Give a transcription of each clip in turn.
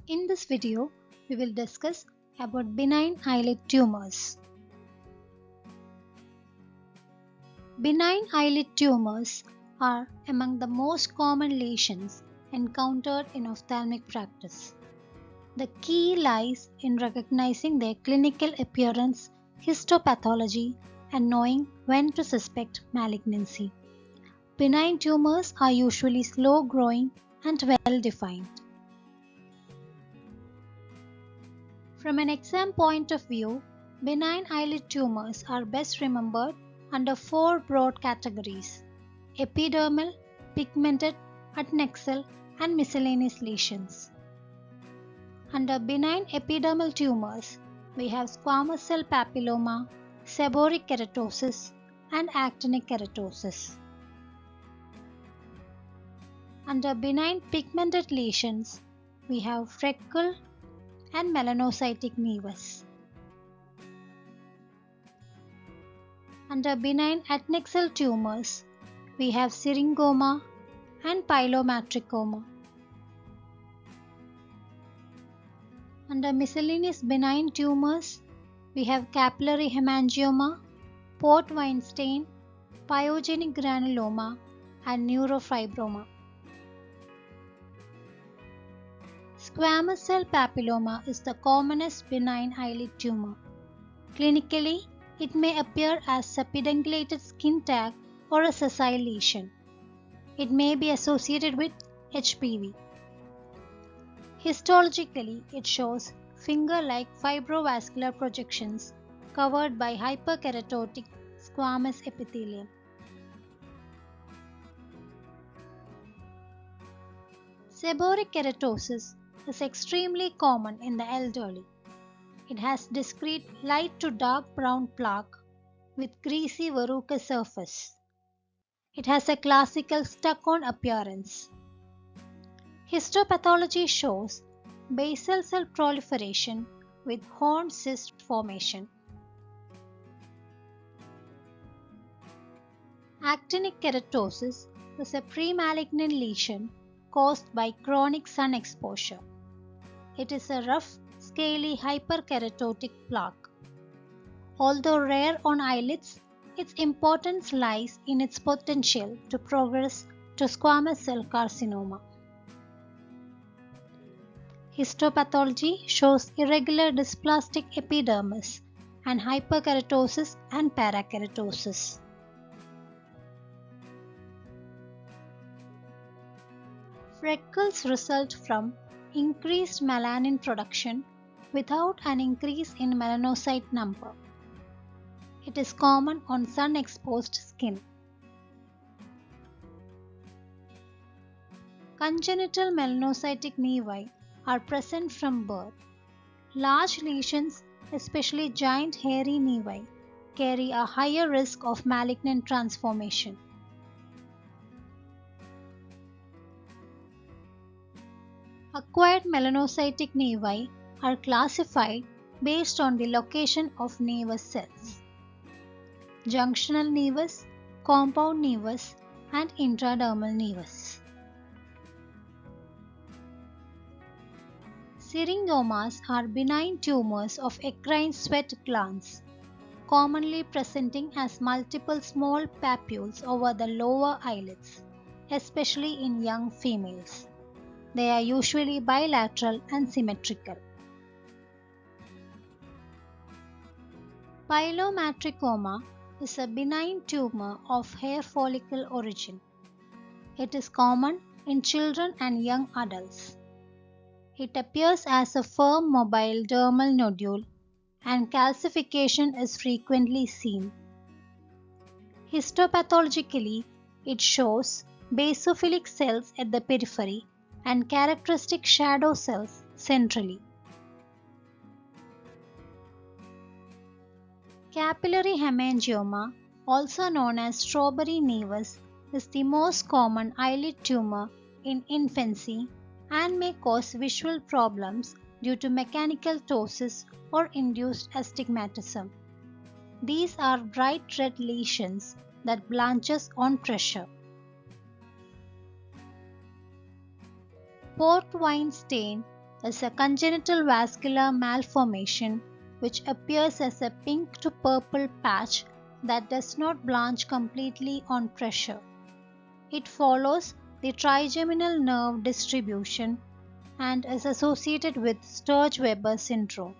In this video, we will discuss about benign eyelid tumors. Benign eyelid tumors are among the most common lesions encountered in ophthalmic practice. The key lies in recognizing their clinical appearance, histopathology, and knowing when to suspect malignancy. Benign tumors are usually slow-growing and well-defined. From an exam point of view, benign eyelid tumors are best remembered under four broad categories: epidermal, pigmented, Atexel, and miscellaneous lesions. Under benign epidermal tumors, we have squamous cell papilloma, seborrheic keratosis, and actinic keratosis. Under benign pigmented lesions, we have freckle and melanocytic nevus. Under benign Atexel tumors, we have syringoma and pilomatricoma. Under miscellaneous benign tumors, we have capillary hemangioma, port wine stain, pyogenic granuloma, and neurofibroma. Squamous cell papilloma is the commonest benign eyelid tumor. Clinically, it may appear as a peduncle skin tag or a sessile lesion. It may be associated with HPV. Histologically, it shows finger-like fibrovascular projections covered by hyperkeratotic squamous epithelium. Seborrheic keratosis is extremely common in the elderly. It has discrete light to dark brown plaque with greasy verrucous surface. It has a classical stuck-on appearance. Histopathology shows basal cell proliferation with horn cyst formation. Actinic keratosis is a premalignant lesion caused by chronic sun exposure. It is a rough, scaly hyperkeratotic plaque. Although rare on eyelids, its importance lies in its potential to progress to squamous cell carcinoma. Histopathology shows irregular dysplastic epidermis and hyperkeratosis and parakeratosis. Freckles result from increased melanin production without an increase in melanocyte number. It is common on sun-exposed skin. Congenital melanocytic nevi are present from birth. Large lesions, especially giant hairy nevi, carry a higher risk of malignant transformation. Acquired melanocytic nevi are classified based on the location of nevus cells: junctional nevus, compound nevus, and intradermal nevus. Syringomas are benign tumors of eccrine sweat glands, commonly presenting as multiple small papules over the lower eyelids, especially in young females. They are usually bilateral and symmetrical. Pilomatricoma is a benign tumor of hair follicle origin. It is common in children and young adults. It appears as a firm mobile dermal nodule, and calcification is frequently seen. Histopathologically, it shows basophilic cells at the periphery and characteristic shadow cells centrally. Capillary hemangioma, also known as strawberry nevus, is the most common eyelid tumor in infancy and may cause visual problems due to mechanical ptosis or induced astigmatism. These are bright red lesions that blanches on pressure. Port wine stain is a congenital vascular malformation which appears as a pink to purple patch that does not blanch completely on pressure. It follows the trigeminal nerve distribution and is associated with Sturge-Weber syndrome.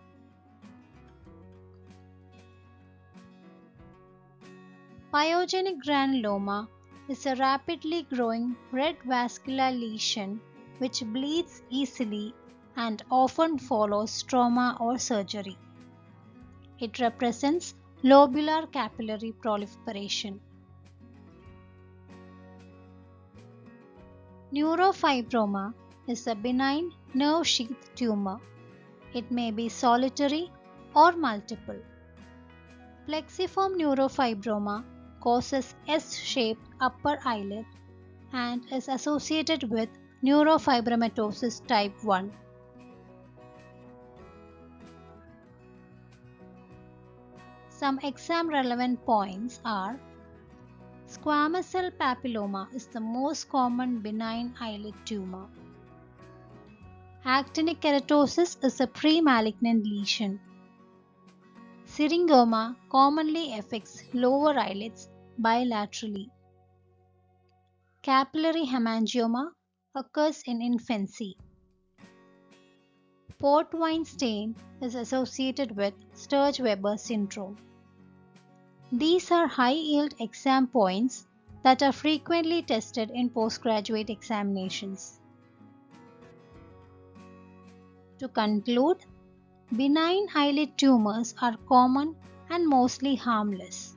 Pyogenic granuloma is a rapidly growing red vascular lesion which bleeds easily and often follows trauma or surgery. It represents lobular capillary proliferation. Neurofibroma is a benign nerve sheath tumor. It may be solitary or multiple. Plexiform neurofibroma causes S-shaped upper eyelid and is associated with neurofibromatosis type 1. Some exam relevant points are: squamous cell papilloma is the most common benign eyelid tumor. Actinic keratosis is a pre-malignant lesion. Syringoma commonly affects lower eyelids bilaterally. Capillary hemangioma occurs in infancy. Port wine stain is associated with Sturge-Weber syndrome. These are high-yield exam points that are frequently tested in postgraduate examinations. To conclude, benign eyelid tumors are common and mostly harmless.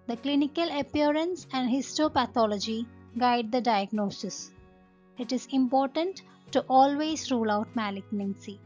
The clinical appearance and histopathology guide the diagnosis. It is important to always rule out malignancy.